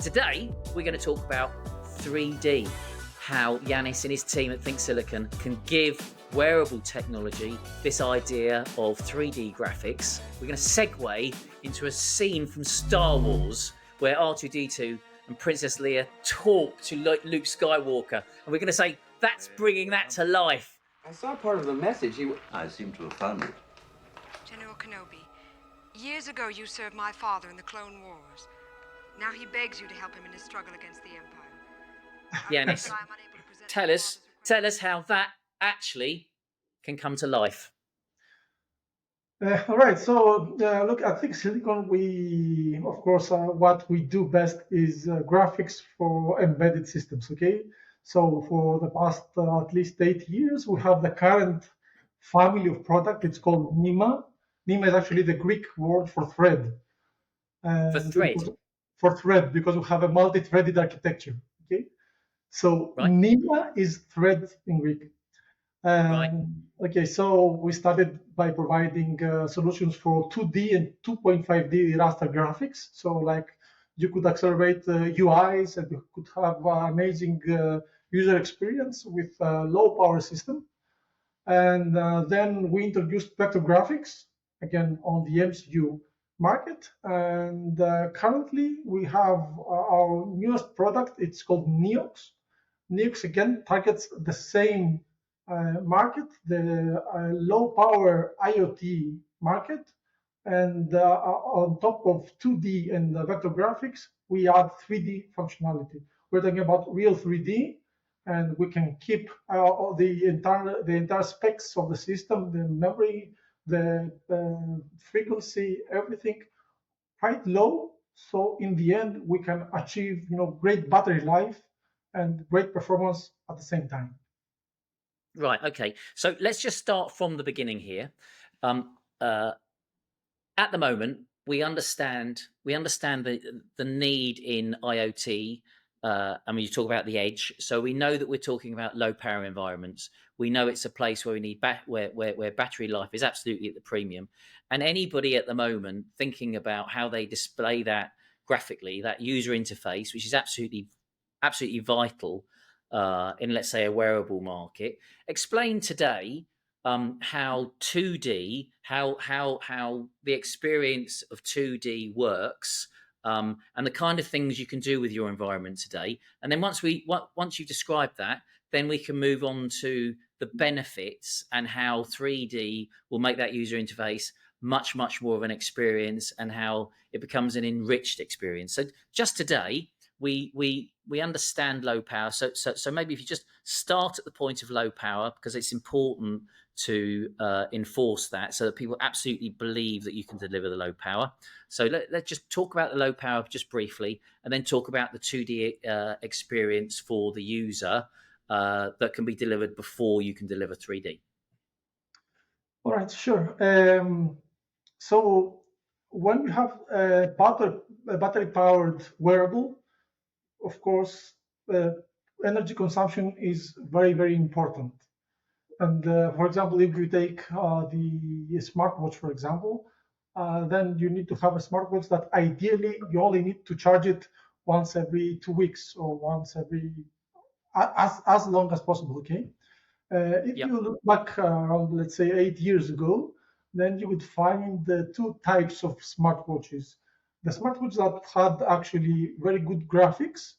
Today, we're going to talk about 3D, how Yanis and his team at Think Silicon can give wearable technology this idea of 3D graphics. We're going to segue into a scene from Star Wars where R2-D2 and Princess Leia talk to Luke Skywalker. And we're going to say, that's bringing that to life. I saw part of the message. I seem to have found it. General Kenobi, years ago you served my father in the Clone Wars. Now he begs you to help him in his struggle against the Empire. Yanis, tell us how that actually can come to life. All right, so look, at Think Silicon, we, of course, what we do best is graphics for embedded systems, okay? So for the past at least 8 years, we have the current family of product. It's called Nema. Nema is actually the Greek word for thread. For thread? For thread, because we have a multi-threaded architecture, okay? So right. Nema is thread in Greek. Right. Okay, so we started by providing solutions for 2D and 2.5D raster graphics. So like you could accelerate UIs and you could have amazing user experience with a low power system. And then we introduced vector graphics, again, on the MCU market. And currently we have our newest product. It's called Neox. Neox, again, targets the same market, the low power IoT market, and on top of 2D and vector graphics, we add 3D functionality. We're talking about real 3D, and we can keep the entire specs of the system, the memory, the frequency, everything quite low. So in the end, we can achieve great battery life and great performance at the same time. Right. Okay. So let's just start from the beginning here. At the moment, we understand the need in IoT. I mean, you talk about the edge, so we know that we're talking about low power environments. We know it's a place where we need where battery life is absolutely at the premium. And anybody at the moment thinking about how they display that graphically, that user interface, which is absolutely vital. In, let's say, a wearable market. Explain today how 2D, how the experience of 2D works, and the kind of things you can do with your environment today. And then once you've described that, then we can move on to the benefits and how 3D will make that user interface much more of an experience and how it becomes an enriched experience. So just today, we understand low power. So maybe if you just start at the point of low power, because it's important to enforce that so that people absolutely believe that you can deliver the low power. So let's just talk about the low power just briefly, and then talk about the 2D experience for the user that can be delivered before you can deliver 3D. All right, sure. So when you have a battery-powered wearable, of course, energy consumption is very important. And for example, if you take the smartwatch, for example, then you need to have a smartwatch that ideally you only need to charge it once every 2 weeks or once every as long as possible. Okay. If you look back around, let's say, 8 years ago, then you would find the two types of smartwatches. The smartwatches that had actually very good graphics.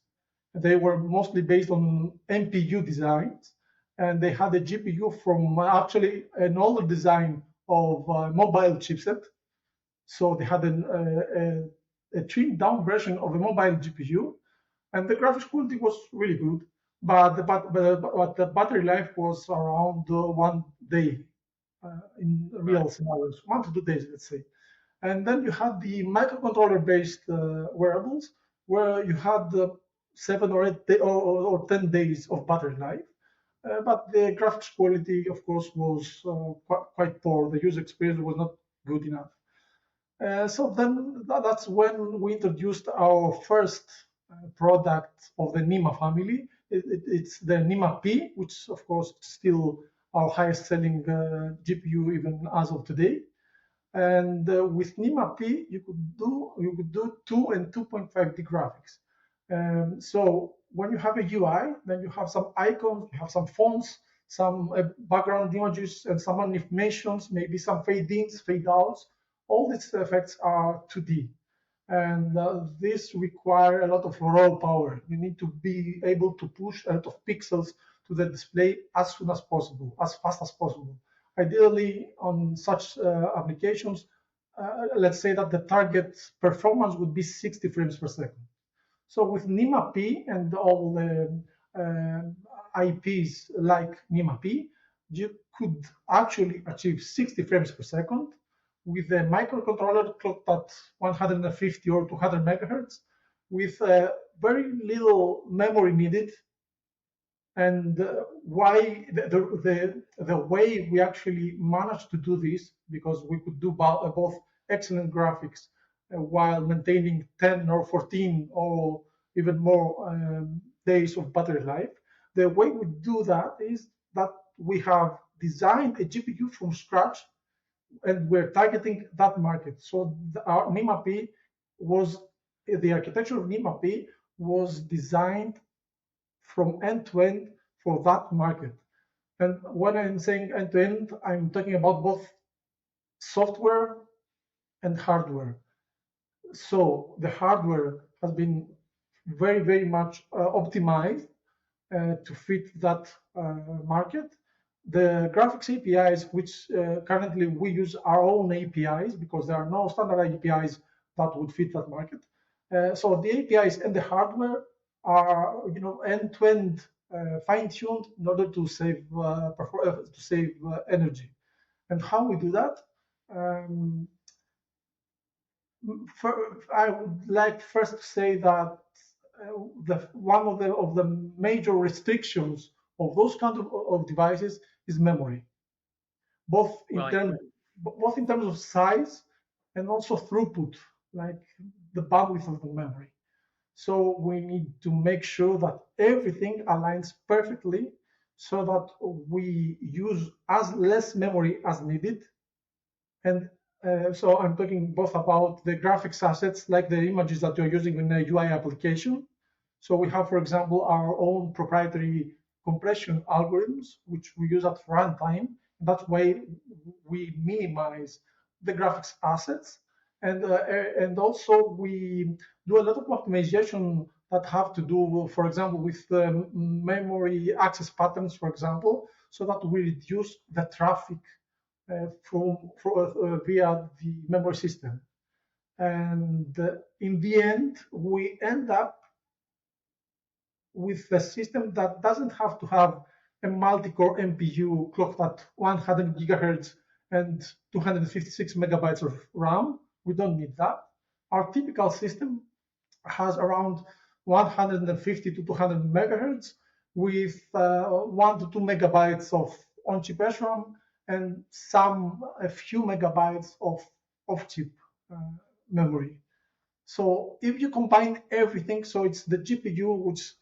They were mostly based on NPU designs, and they had a GPU from actually an older design of mobile chipset. So they had a trimmed down version of a mobile GPU, and the graphics quality was really good, but the battery life was around 1 day in real scenarios, 1 to 2 days, let's say. And then you had the microcontroller-based wearables, where you had 7 or 8 or 10 days of battery life, but the graphics quality, of course, was quite poor. The user experience was not good enough. So then that's when we introduced our first product of the Nema family. It's the Nema P, which of course is still our highest selling GPU even as of today. And with Nema P, you could do 2 and 2.5D graphics. So when you have a UI, then you have some icons, you have some fonts, some background images, and some animations, maybe some fade-ins, fade-outs. All these effects are 2D, and this require a lot of raw power. You need to be able to push a lot of pixels to the display as soon as possible, as fast as possible. Ideally, on such applications, let's say that the target performance would be 60 frames per second. So with Nema P and all the IPs like Nema P, you could actually achieve 60 frames per second with a microcontroller clocked at 150 or 200 megahertz, with very little memory needed. And why the way we actually managed to do this, because we could do both excellent graphics while maintaining 10 or 14 or even more days of battery life. The way we do that is that we have designed a GPU from scratch, and we're targeting that market. So our Nema P was the architecture of Nema P was designed from end to end for that market. And when I'm saying end to end, I'm talking about both software and hardware. So the hardware has been very, very much optimized to fit that market. The graphics APIs, which currently we use our own APIs because there are no standard APIs that would fit that market. So the APIs and the hardware are, end-to-end fine-tuned in order to save energy. And how we do that? I would like first to say that one of the major restrictions of those kind of devices is memory, both in Right. terms both in terms of size and also throughput, like the bandwidth of the memory. So we need to make sure that everything aligns perfectly so that we use as less memory as needed. And so I'm talking both about the graphics assets, like the images that you're using in a UI application. So we have, for example, our own proprietary compression algorithms, which we use at runtime. That way, we minimize the graphics assets, and also we do a lot of optimization that have to do, for example, with the memory access patterns, for example, so that we reduce the traffic via the memory system. And in the end, we end up with a system that doesn't have to have a multi-core MPU clocked at 100 gigahertz and 256 megabytes of RAM. We don't need that. Our typical system has around 150 to 200 megahertz with 1 to 2 megabytes of on-chip SRAM and a few megabytes of off-chip memory. So if you combine everything, so it's the GPU, which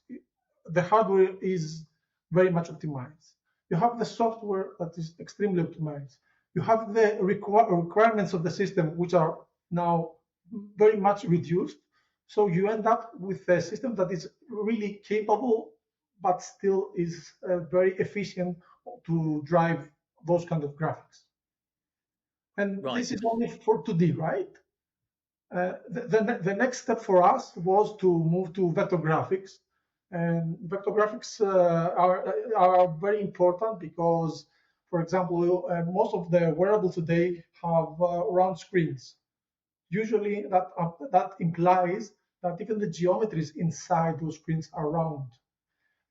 the hardware is very much optimized. You have the software that is extremely optimized. You have the requirements of the system, which are now very much reduced. So you end up with a system that is really capable, but still is very efficient to drive those kind of graphics. And Right. this is only for 2D, right? The next step for us was to move to vector graphics. And vector graphics are very important because, for example, most of the wearables today have round screens. Usually that implies that even the geometries inside those screens are round.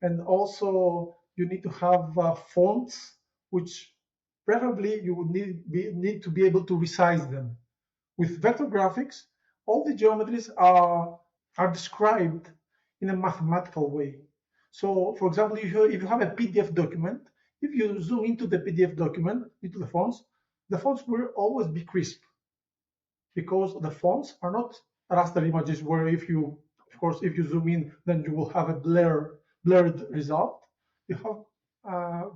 And also you need to have fonts, which preferably you would need to be able to resize them. With vector graphics, all the geometries are described in a mathematical way. So, for example, if you have a PDF document, if you zoom into the PDF document, into the fonts will always be crisp because the fonts are not raster images where if you zoom in, then you will have a blurred result. You have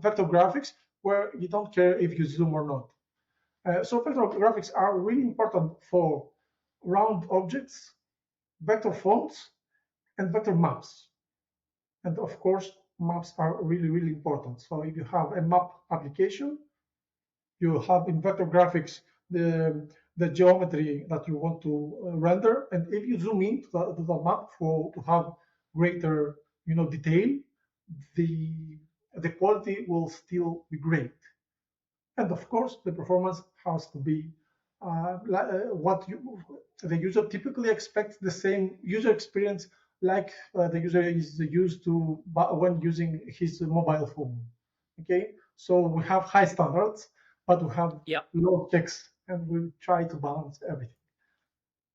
vector graphics where you don't care if you zoom or not. So vector graphics are really important for round objects, vector fonts, and vector maps. And of course, maps are really, really important. So if you have a map application, you have in vector graphics the geometry that you want to render, and if you zoom in to the map to have greater detail, the quality will still be great. And of course, the performance has to be what the user typically expects, the same user experience like the user is used to when using his mobile phone. Okay, so we have high standards, but we have Yep. low text, and we try to balance everything.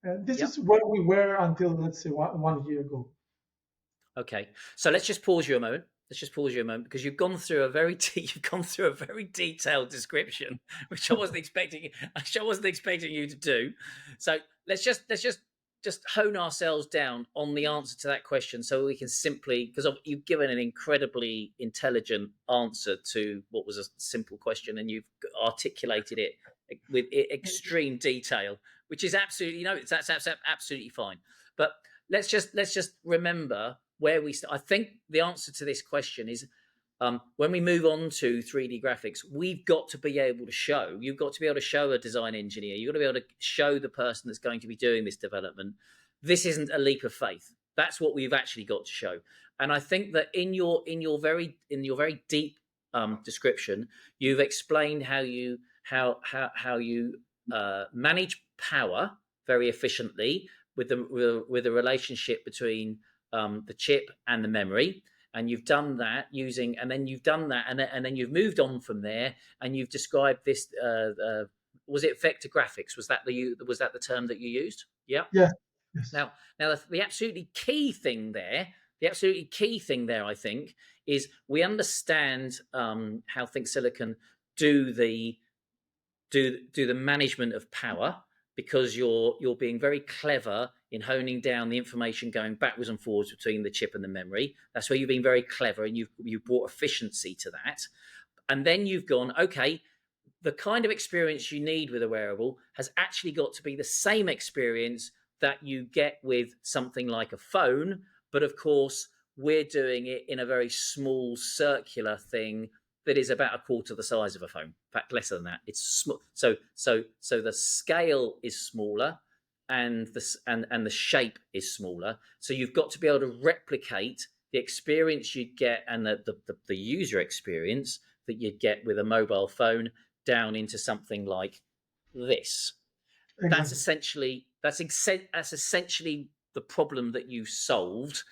And this Yep. is where we were until, let's say, one year ago. Okay, so let's just pause you a moment. Let's just pause you a moment because you've gone through a very detailed description, which I wasn't expecting. I wasn't expecting you to do. So let's just hone ourselves down on the answer to that question, so we can simply, because you've given an incredibly intelligent answer to what was a simple question, and you've articulated it with extreme detail, which is absolutely that's absolutely fine. But let's just remember where we I think the answer to this question is when we move on to 3D graphics, we've got to be able to show, you've got to be able to show a design engineer, you've got to be able to show the person that's going to be doing this development, this isn't a leap of faith. That's what we've actually got to show. And I think that in your very deep description, you've explained how you manage power very efficiently with the relationship between the chip and the memory, and you've done that using, and then you've done that, and then you've moved on from there, and you've described this. Was it vector graphics? Was that the term that you used? Yeah. Yeah. Yes. Now the absolutely key thing there, I think, is we understand how Think Silicon do the management of power, because you're being very clever in honing down the information going backwards and forwards between the chip and the memory. That's where you've been very clever, and you've brought efficiency to that. And then you've gone, okay, the kind of experience you need with a wearable has actually got to be the same experience that you get with something like a phone, but of course we're doing it in a very small circular thing that is about a quarter the size of a phone. In fact, less than that. It's small. So the scale is smaller, and the shape is smaller. So you've got to be able to replicate the experience you'd get, and the user experience that you'd get with a mobile phone, down into something like this. That's Exactly. essentially the problem that you solved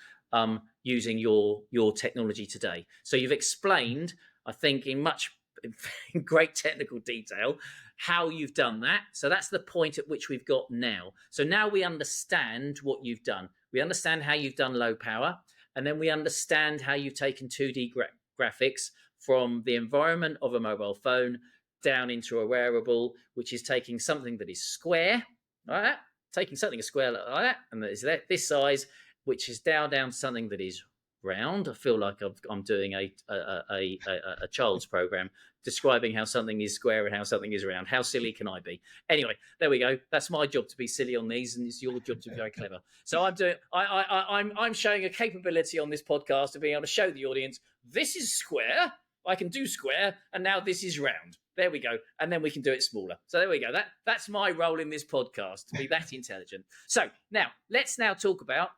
using your technology today. So you've explained, I think, in great technical detail how you've done that. So that's the point at which we've got now. So now we understand what you've done. We understand how you've done low power, and then we understand how you've taken 2D graphics from the environment of a mobile phone down into a wearable, which is taking something that is square, like that, taking something a square like that, and that is this size, which is down to something that is round. I feel like I'm doing a child's program describing how something is square and how something is round. How silly can I be? Anyway, there we go. That's my job, to be silly on these, and it's your job to be very clever. So I'm showing a capability on this podcast of being able to show the audience, this is square, I can do square, and now this is round. There we go. And then we can do it smaller. So there we go. That's my role in this podcast, to be that intelligent. So now let's talk about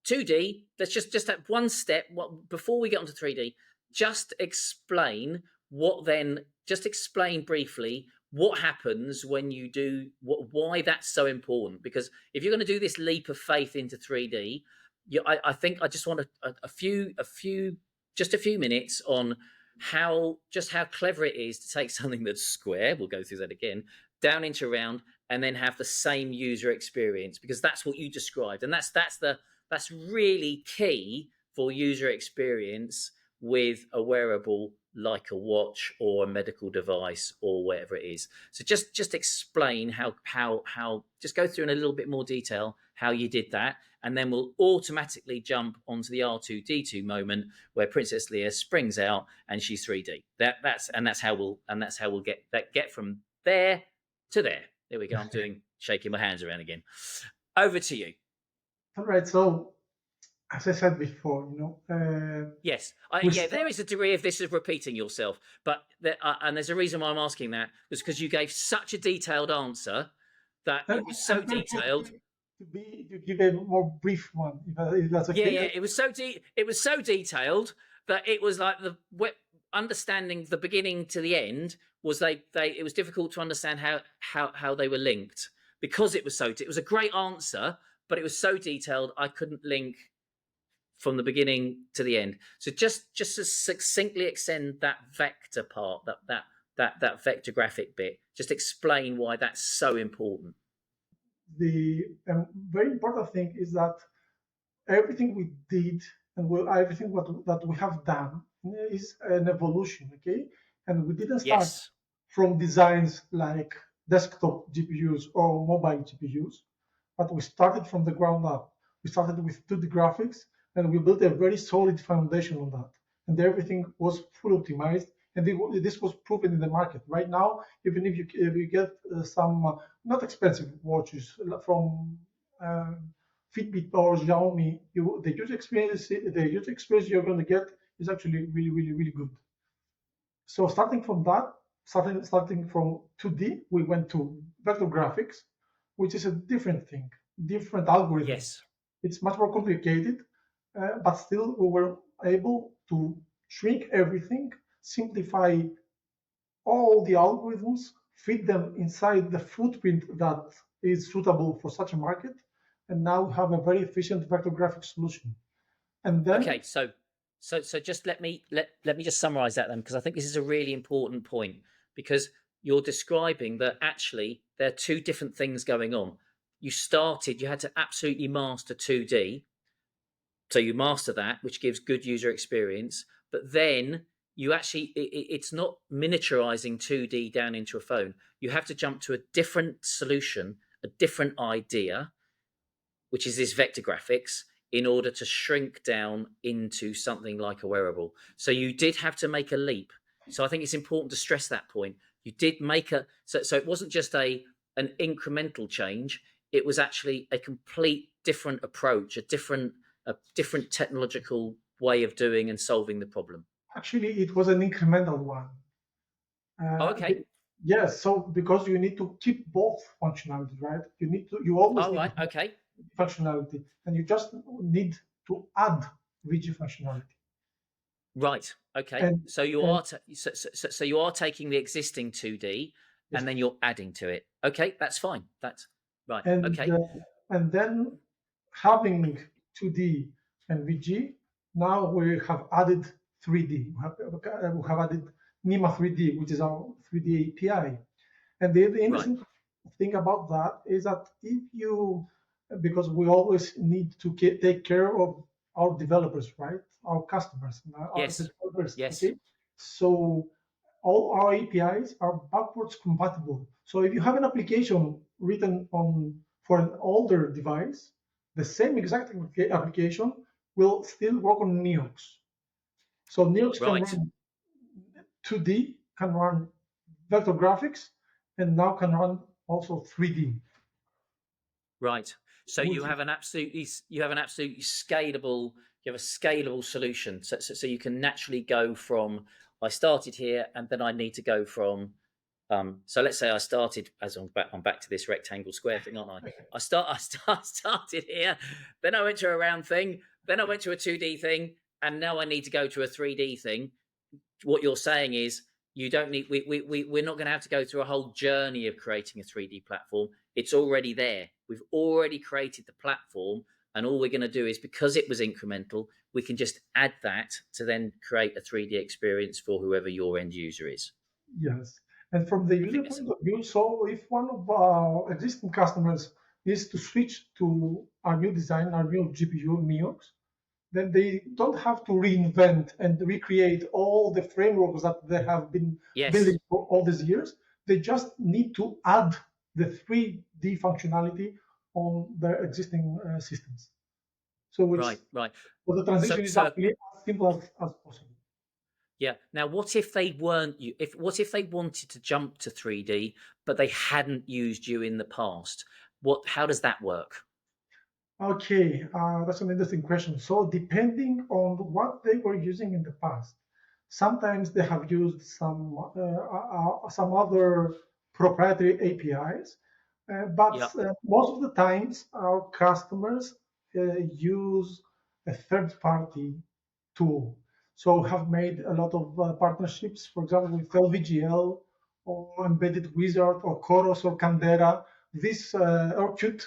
2D. Let's just have one step before we get onto 3D. Just explain briefly what happens when you do why that's so important. Because if you're going to do this leap of faith into 3D, I think I just want a few minutes on how clever it is to take something that's square, we'll go through that again, down into round, and then have the same user experience, because that's what you described, and that's really key for user experience with a wearable like a watch or a medical device or whatever it is. So just explain how just go through in a little bit more detail how you did that, and then we'll automatically jump onto the R2D2 moment where Princess Leia springs out and she's 3D. That's how we'll get from there to there. There we go. I'm shaking my hands around again. Over to you. All right. So as I said before, Yes, we yeah, start, there is a degree of this of repeating yourself, but and there's a reason why I'm asking that was because you gave such a detailed answer that it was so I'm going detailed. to give a more brief one, if that's Yeah, okay. yeah, it was so detailed that it was like understanding the beginning to the end was they it was difficult to understand how they were linked because it was so it was a great answer, but it was so detailed I couldn't link from the beginning to the end. So just to succinctly extend that vector part, that vector graphic bit, just explain why that's so important. The very important thing is that everything we did and everything that we have done is an evolution, okay? And we didn't start Yes. from designs like desktop GPUs or mobile GPUs, but we started from the ground up. We started with 2D graphics and we built a very solid foundation on that. And everything was full optimized. And this was proven in the market. Right now, even if you get some not expensive watches from Fitbit or Xiaomi, the user experience you're going to get is actually really, really, really good. So starting from that, starting from 2D, we went to vector graphics, which is a different thing, different algorithm. Yes. It's much more complicated, but still we were able to shrink everything, simplify all the algorithms, fit them inside the footprint that is suitable for such a market, and now have a very efficient vector graphic solution. And then, Okay, so just let me just summarize that then, because I think this is a really important point, because you're describing that actually there are two different things going on. You had to absolutely master 2D, so you master that, which gives good user experience, but then you actually it's not miniaturizing 2D down into a phone. You have to jump to a different solution, a different idea, which is this vector graphics, in order to shrink down into something like a wearable. So you did have to make a leap. So I think it's important to stress that point. You did make so it wasn't just an incremental change. It was actually a complete different approach, a different technological way of doing and solving the problem. actually, it was an incremental one. Oh, Uh, okay. be- yes, so because you need to keep both functionality, right? You always All need right. Okay. functionality, and you just need to add VG functionality. Right. Okay. And So you and are so you are taking the existing 2D yes, and then you're adding to it. Okay, that's fine. That's right. and Okay. and then having 2D and VG, now we have added 3D. We have added Nema 3D, which is our 3D API. And the Right. interesting thing about that is that if you, because we always need to take care of our developers, right? Our customers, the Yes. developers, Yes. okay? So all our APIs are backwards compatible. So if you have an application written on for an older device, the same exact application will still work on Neox. So Neox can Right. run 2D, can run vector graphics, and now can run also 3D. Right. So Which you have an absolutely scalable you have a scalable solution. So you can naturally go from I started here and then I need to go from so let's say I started as I'm back to this rectangle square thing, aren't I? Started here, then I went to a round thing, then I went to a 2D thing, and now I need to go to a 3D thing. What you're saying is you don't need we're not going to have to go through a whole journey of creating a 3D platform. It's already there. We've already created the platform, and all we're going to do is, because it was incremental, we can just add that to then create a 3D experience for whoever your end user is. yes, and from the I user think that's point of view, so if one of our existing customers is to switch to our new design, our new GPU Neox, then they don't have to reinvent and recreate all the frameworks that they have been yes. building for all these years. They just need to add the 3D functionality on their existing systems. So Right, right. so the So transition is so actually as simple as possible. yeah. Now, what if they weren't you? If what if they wanted to jump to 3D, but they hadn't used you in the past? What? How does that work? Okay, that's an interesting question. So, depending on what they were using in the past, sometimes they have used some other proprietary APIs, but Yeah, most of the times our customers use a third-party tool. So, have made a lot of partnerships, for example, with LVGL or Embedded Wizard or Chorus or Candera. This or Qt,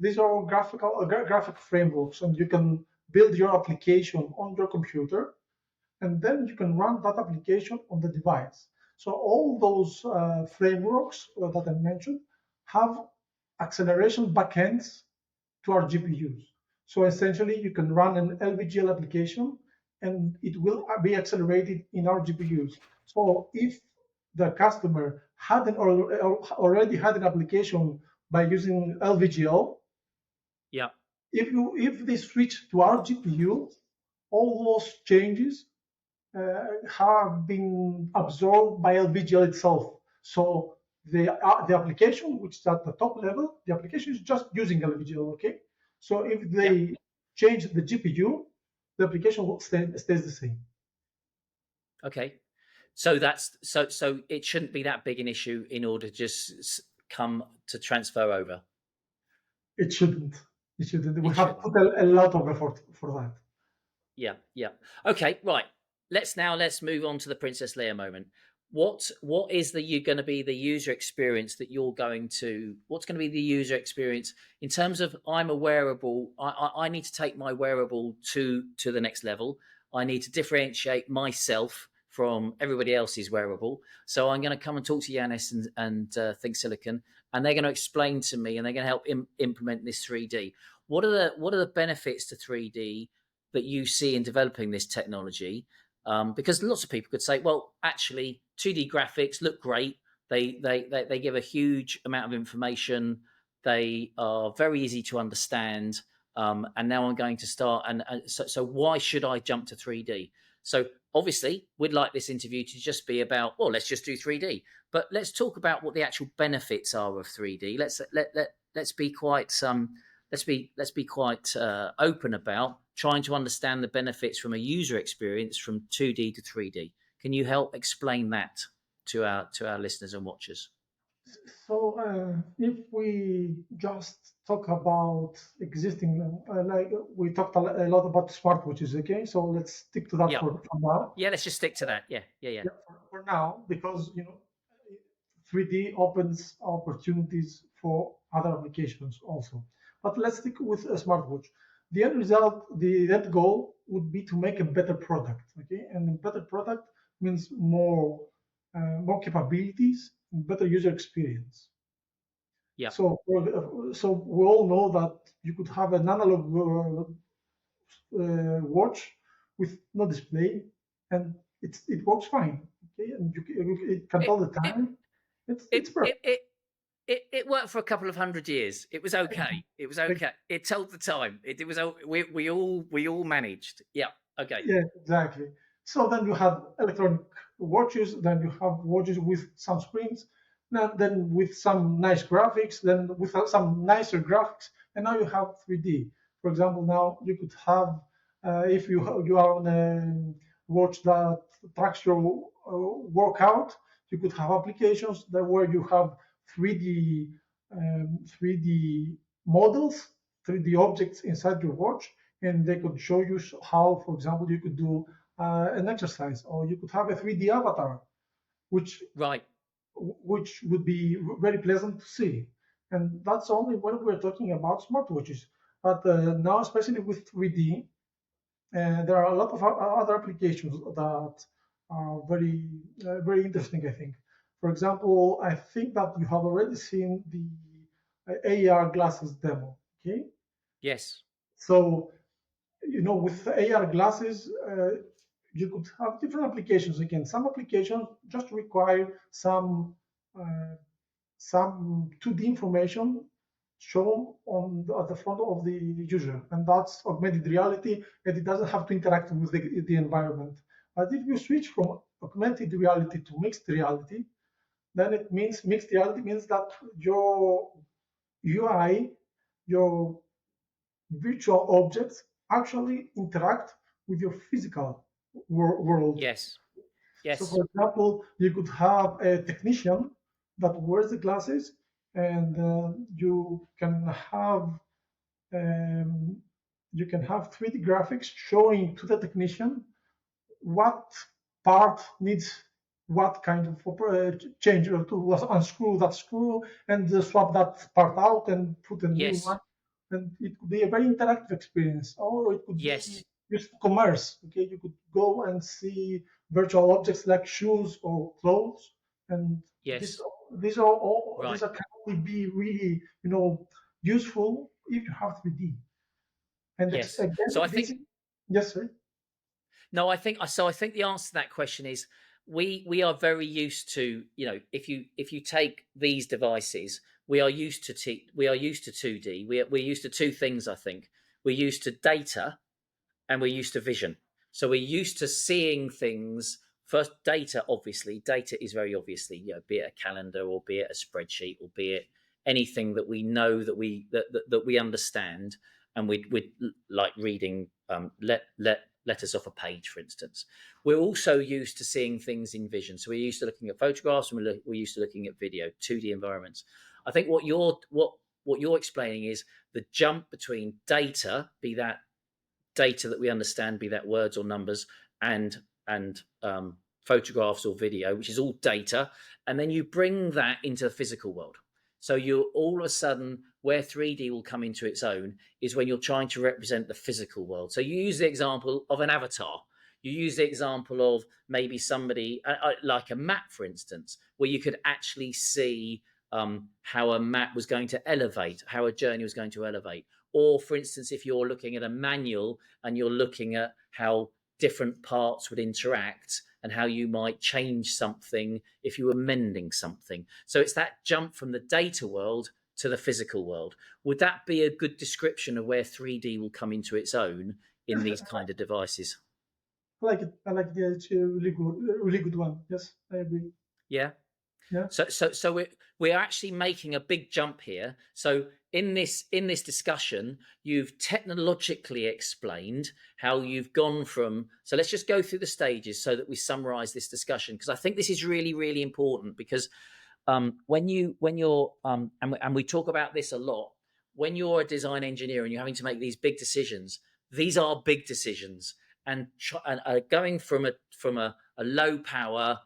these are graphic frameworks, and you can build your application on your computer, and then you can run that application on the device. So all those frameworks that I mentioned have acceleration backends to our GPUs. So essentially, you can run an LVGL application, and it will be accelerated in our GPUs. So if the customer already had an application by using LVGL, yeah, if they switch to our GPU, all those changes have been absorbed by LVGL itself. So the application, which is at the top level, the application is just using LVGL. Okay. So if yeah. they change the GPU, the application will stays the same. Okay. So so it shouldn't be that big an issue in order to just come to transfer over. It shouldn't. It shouldn't. We It have shouldn't. put a lot of effort for that. Yeah, yeah. Okay, right. Let's move on to the Princess Leia moment. What is going to be the user experience that you're going to? What's going to be the user experience in terms of I'm a wearable. I need to take my wearable to the next level. I need to differentiate myself from everybody else's wearable. So I'm going to come and talk to Yanis and Think Silicon, and they're going to explain to me, and they're going to help implement this 3D. What are the benefits to 3D that you see in developing this technology? Because lots of people could say, well, actually, 2D graphics look great. They give a huge amount of information. They are very easy to understand. And now I'm going to start. So why should I jump to 3D? So obviously, we'd like this interview to just be about, well, let's just do 3D. But let's talk about what the actual benefits are of 3D. Let's be quite let's be quite open about trying to understand the benefits from a user experience from 2D to 3D. Can you help explain that to our listeners and watchers? So if we just talk about existing, like we talked a lot about smartwatches, okay? So let's stick to that Yeah, for now. yeah. Let's just stick to that. Yeah, yeah, yeah, Yeah, for now, because 3D opens opportunities for other applications also. But let's stick with a smartwatch. The end result, the end goal would be to make a better product. Okay, and a better product means more capabilities, better user experience. yeah. So we all know that you could have an analog watch with no display, and it works fine. Okay, and it can It tell the it time. it It's perfect. it it. It worked for a couple of 100 years. It was okay. It was okay. It told the time. It was we all managed. Yeah. Okay. Yeah, exactly. So then you have electronic watches, then you have watches with some screens, then with some nice graphics, then with some nicer graphics, and now you have 3D. For example, now you could have, if you are on a watch that tracks your workout, you could have applications that where you have 3D models, 3D objects inside your watch, and they could show you how, for example, you could do an exercise, or you could have a 3D avatar, which Right. which would be very pleasant to see. And that's only when we're talking about smartwatches. But now, especially with 3D, there are a lot of other applications that are very interesting, I think. For example, I think that you have already seen the AR glasses demo. Okay, Yes. so with AR glasses, you could have different applications. Again, some applications just require uh, some 2D information shown at the front of the user, and that's augmented reality, and it doesn't have to interact with the environment. But if you switch from augmented reality to mixed reality, then it means mixed reality means that your UI, your virtual objects actually interact with your physical world. Yes. So, Yes. for example, you could have a technician that wears the glasses, and you can have um, 3D graphics showing to the technician what part needs what kind of change, or to unscrew that screw and swap that part out and put a new one. Yes. And it could be a very interactive experience, or it could be Yes. just commerce. Okay, you could go and see virtual objects like shoes or clothes, and this Yes. these are all Right. these are can only be really useful if you have 3D. And Yes. So again, I this think yes, sir. no, I think so. I think the answer to that question is we are very used to, if you take these devices, we are used to we are used to 2D. We're used to two things. I think we're used to data and we're used to vision. So we're used to seeing things first. Data, obviously, data is very obviously, be it a calendar or be it a spreadsheet or be it anything that we know that we understand, and we like reading letters off a page, for instance. We're also used to seeing things in vision. So we're used to looking at photographs, and we're used to looking at video, 2D environments. I think what you're explaining is the jump between data, be that data that we understand, be that words or numbers, and photographs or video, which is all data, and then you bring that into the physical world. So you all of a sudden, where 3D will come into its own is when you're trying to represent the physical world. So you use the example of an avatar. You use the example of maybe somebody like a map, for instance, where you could actually see how a map was going to elevate, how a journey was going to elevate. Or, for instance, if you're looking at a manual and you're looking at how different parts would interact and how you might change something if you were mending something. So it's that jump from the data world to the physical world. Would that be a good description of where 3D will come into its own in these kind of devices? I like it. I like it. It's a really good one. Yes, I agree. Yeah. Yeah. So we're actually making a big jump here. So in this discussion, you've technologically explained how you've gone from. So let's just go through the stages so that we summarize this discussion, because I think this is really, really important, because when you're and we talk about this a lot, when you're a design engineer and you're having to make these big decisions, these are big decisions, and going from a low power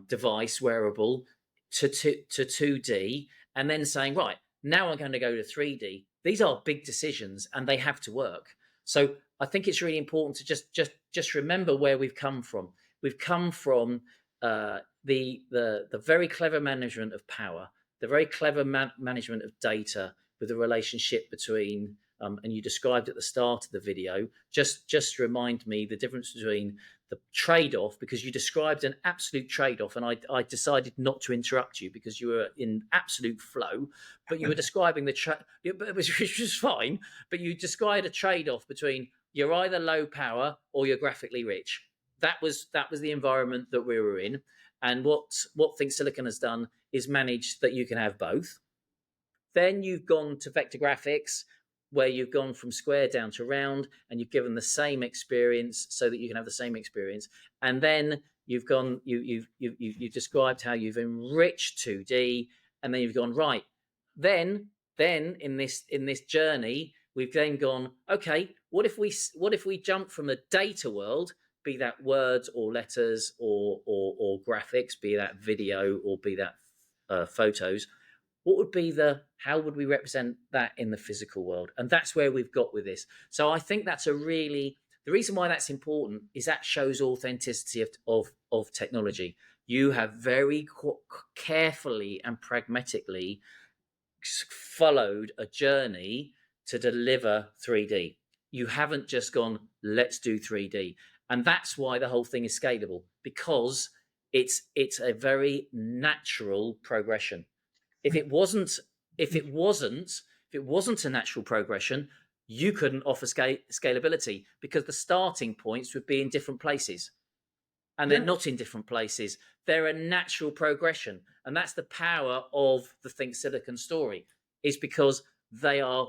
device, wearable, to 2D, and then saying, right, now I'm going to go to 3D. These are big decisions and they have to work. So I think it's really important to just remember where we've come from. We've come from the very clever management of power, the very clever management of data, with the relationship between and you described at the start of the video. Just remind me the difference between the trade-off, because you described an absolute trade-off, and I decided not to interrupt you because you were in absolute flow, but you were describing which was fine, but you described a trade-off between you're either low power or you're graphically rich. That was the environment that we were in, and what Think Silicon has done is manage that you can have both. Then you've gone to vector graphics, where you've gone from square down to round, and you've given the same experience so that you can have the same experience. And then you've gone, you've described how you've enriched 2D, and then you've gone right. Then in this journey, we've then gone, okay, what if we jump from the data world, be that words or letters or graphics, be that video or be that photos, what would be how would we represent that in the physical world? And that's where we've got with this. So I think that's the reason why that's important is that shows authenticity of technology. You have very carefully and pragmatically followed a journey to deliver 3D. You haven't just gone, let's do 3D. And that's why the whole thing is scalable, because it's a very natural progression. If it wasn't a natural progression, you couldn't offer scalability, because the starting points would be in different places, and they're Yeah. not in different places. They're a natural progression, and that's the power of the Think Silicon story. Is because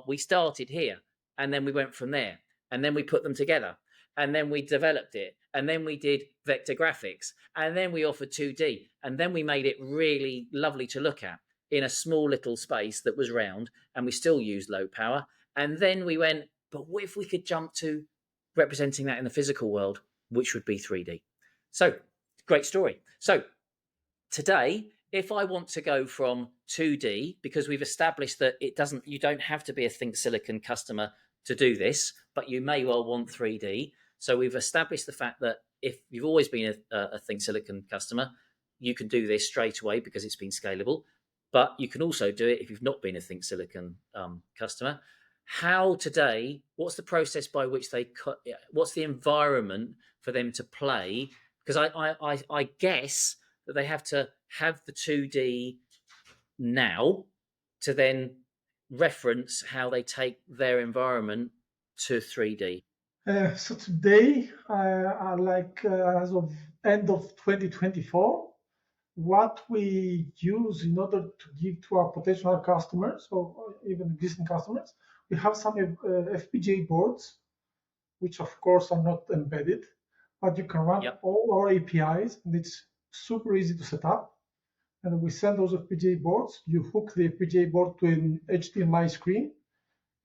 we started here. and then we went from there, and then we put them together, and then we developed it, and then we did vector graphics, and then we offered 2D, and then we made it really lovely to look at in a small little space that was round, and we still used low power. And then we went, but what if we could jump to representing that in the physical world, which would be 3D? So great story. So today, if I want to go from 2D, because we've established that you don't have to be a Think Silicon customer to do this, but you may well want 3D. So we've established the fact that if you've always been a Think Silicon customer, you can do this straight away because it's been scalable. But you can also do it if you've not been a Think Silicon customer. How today? What's the process by which they cut? What's the environment for them to play? Because I guess that they have to have the 2D now to then reference how they take their environment to 3D. So today, as of end of 2024, what we use in order to give to our potential customers or even existing customers, we have some FPGA boards, which of course are not embedded, but you can run Yep. all our APIs, and it's super easy to set up. And we send those FPGA boards. You hook the FPGA board to an HDMI screen,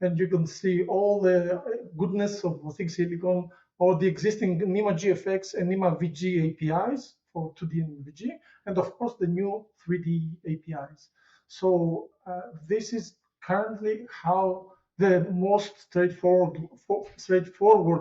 and you can see all the goodness of Think Silicon or the existing Nema GFX and Nema VG APIs for 2D and VG, and of course the new 3D APIs. So this is currently how the most straightforward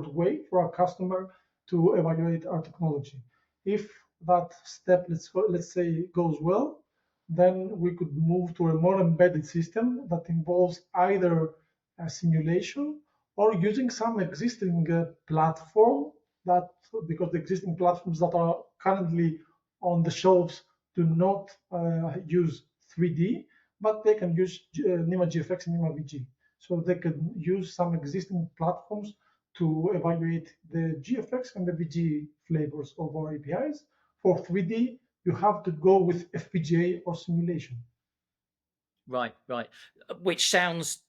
way for our customer to evaluate our technology. If that step, let's say, goes well, then we could move to a more embedded system that involves either a simulation or using some existing platform that, because the existing platforms that are currently on the shelves do not use 3D, but they can use Nema GFX and Nema VG. So they can use some existing platforms to evaluate the GFX and the VG flavors of our APIs. For 3D, you have to go with FPGA or simulation. Right. Which sounds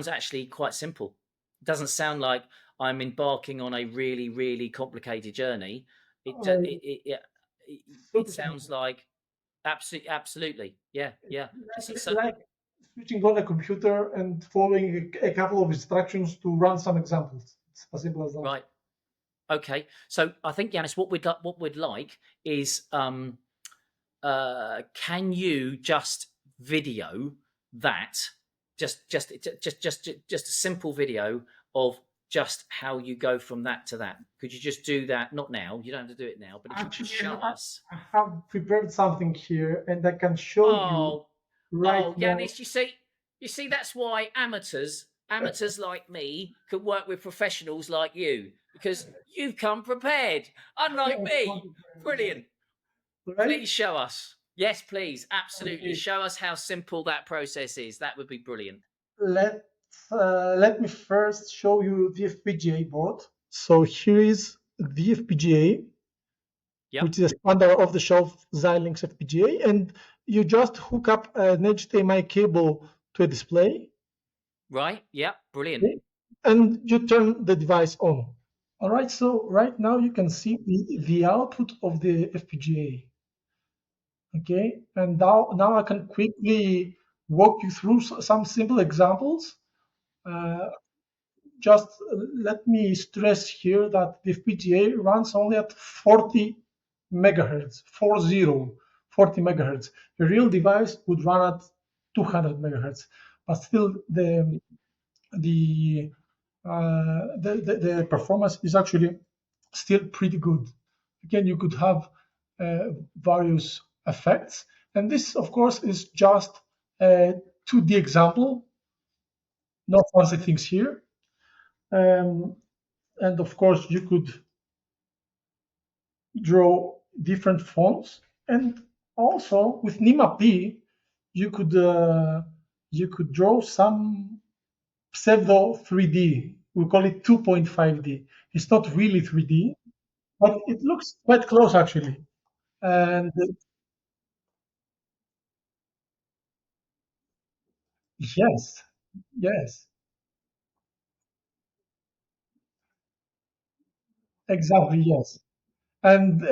actually quite simple. It doesn't sound like I'm embarking on a really, really complicated journey. It sounds like absolutely, yeah. It's like switching on a computer and following a couple of instructions to run some examples. It's as simple as that. Right. Okay. So I think, Yanis, what we'd like is can you just video that, just a simple video of just how you go from that to that? Could you just do that? Not now, you don't have to do it now, but if you could show us. I have prepared something here, and I can show you right now. Yanis, you see that's why amateurs like me could work with professionals like you, because you've come prepared, unlike me. Brilliant. Right? Please show us. Yes, please. Absolutely. Okay. Show us how simple that process is. That would be brilliant. Let me first show you the FPGA board. So here is the FPGA, Yep. which is a standard off-the-shelf Xilinx FPGA, and you just hook up an HDMI cable to a display. Right. Yep. Brilliant. Okay, and you turn the device on. All right. So right now you can see the output of the FPGA. Okay, and now I can quickly walk you through some simple examples. Just let me stress here that the FPGA runs only at 40 megahertz, 40 megahertz. A real device would run at 200 megahertz, but still the performance is actually still pretty good. Again, you could have various effects, and this, of course, is just a 2D example, no fancy things here. And of course, you could draw different fonts, and also with Nema P, you could draw some pseudo 3D. We call it 2.5D. It's not really 3D, but it looks quite close actually. And yes, Exactly, yes. And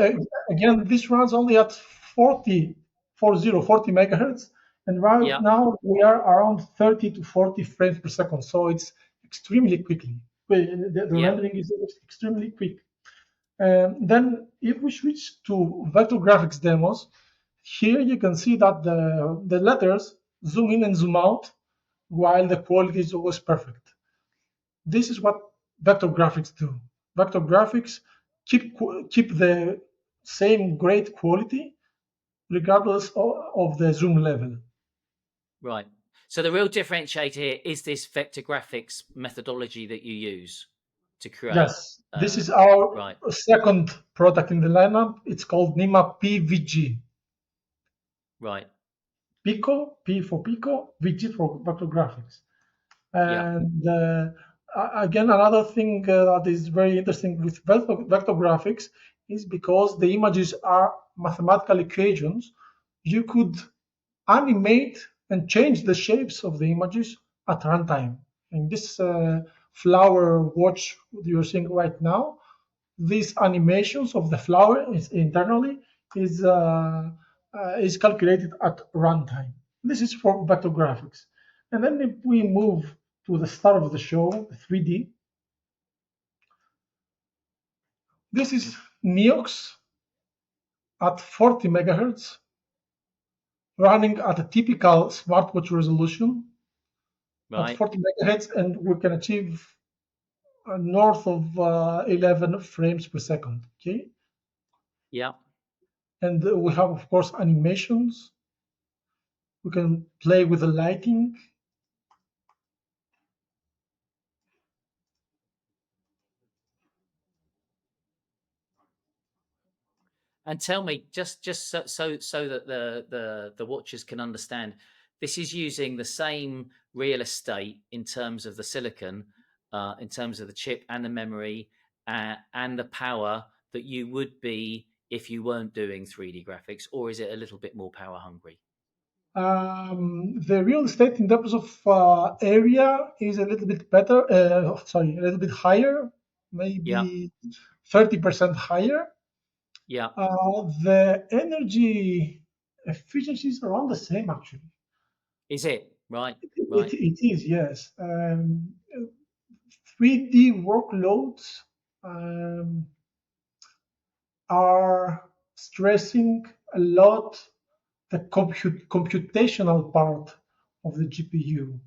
again, this runs only at 40 megahertz. And right Yeah, now we are around 30 to 40 frames per second. So it's extremely quickly. The yeah, rendering is extremely quick. Then if we switch to vector graphics demos, here you can see that the letters zoom in and zoom out while the quality is always perfect. This is what vector graphics do. Vector graphics keep the same great quality regardless of the zoom level. right. So the real differentiator here is this vector graphics methodology that you use to create. Yes, this is our Right. second product in the lineup. It's called Nema PVG. Right. Pico, P for Pico, VG for vector graphics. Yeah. And again, another thing that is very interesting with vector graphics is because the images are mathematical equations, you could animate and change the shapes of the images at runtime. In this flower watch you're seeing right now, these animations of the flower internally is calculated at runtime. This is for vector graphics. And then if we move to the start of the show, 3D, this is Neox at 40 megahertz, running at a typical smartwatch resolution at Right. 40 megahertz, and we can achieve north of 11 frames per second. Okay, Yeah. and we have, of course, animations. We can play with the lighting. And tell me, just so that the watchers can understand, this is using the same real estate in terms of the silicon, in terms of the chip and the memory, and the power that you would be if you weren't doing 3D graphics, or is it a little bit more power hungry? The real estate in terms of area is a little bit better. Sorry, a little bit higher, Yeah, maybe 30% higher. yeah. The energy efficiency is around the same, actually. Is it right? It, Right. it is, yes. 3D workloads um, are stressing a lot the computational part of the GPU.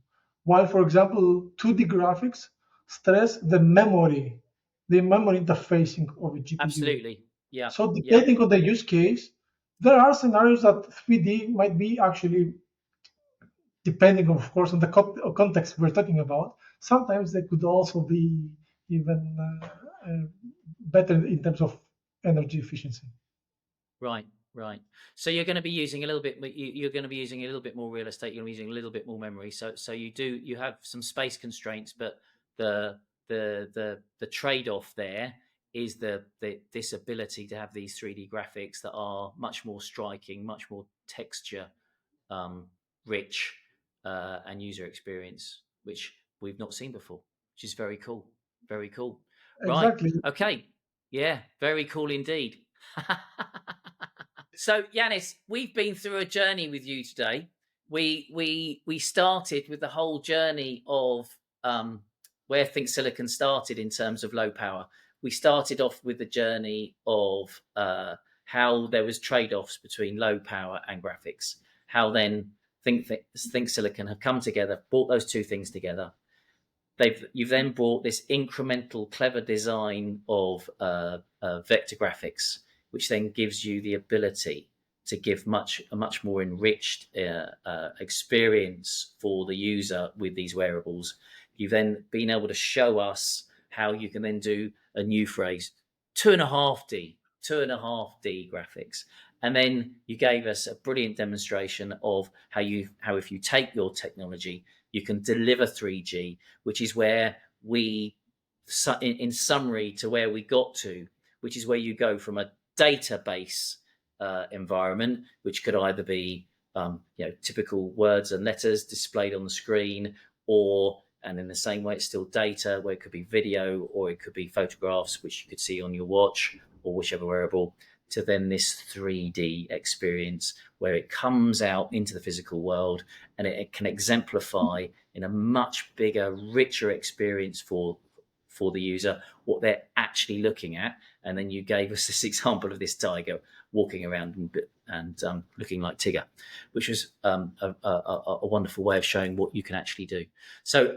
While, for example, 2D graphics stress the memory interfacing of a GPU. Absolutely. Yeah, So yeah. depending on the use case, there are scenarios that 3D might be actually, depending of course on the context we're talking about, sometimes they could also be even better in terms of energy efficiency. Right, right. So you're going to be using a little bit. You're going to be using a little bit more real estate. You're going to be using a little bit more memory. So you have some space constraints, but the trade off there is the this ability to have these 3D graphics that are much more striking, much more texture um, rich, and user experience, which we've not seen before, which is very cool. Very cool. Right. Exactly. Okay. Yeah. Very cool indeed. So, Yanis, we've been through a journey with you today. We started with the whole journey of where Think Silicon started in terms of low power. We started off with the journey of how there was trade-offs between low power and graphics. How then Think Silicon have come together, brought those two things together. You've then brought this incremental, clever design of vector graphics, which then gives you the ability to give a much more enriched experience for the user with these wearables. You've then been able to show us how you can then do a new phrase, 2.5D, 2.5D graphics. And then you gave us a brilliant demonstration of how if you take your technology, you can deliver 3G, which is where we, in summary, to where we got to, which is where you go from a database environment, which could either be typical words and letters displayed on the screen, or and in the same way it's still data, where it could be video or it could be photographs which you could see on your watch or whichever wearable, to then this 3D experience where it comes out into the physical world and it can exemplify in a much bigger, richer experience for the user what they're actually looking at. And then you gave us this example of this tiger walking around and looking like Tigger, which was a wonderful way of showing what you can actually do. So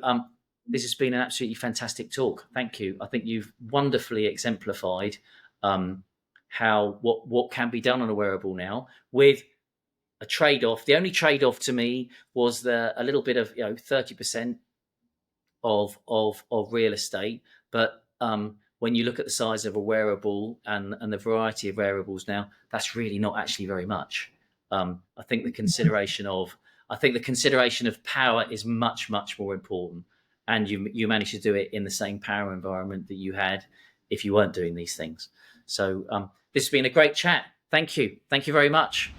this has been an absolutely fantastic talk. Thank you. I think you've wonderfully exemplified how what can be done on a wearable now with a trade-off. The only trade-off to me was a little bit of 30% of real estate, but when you look at the size of a wearable and the variety of wearables now, that's really not actually very much. I think the consideration of power is much more important, and you managed to do it in the same power environment that you had if you weren't doing these things. So this has been a great chat. Thank you very much.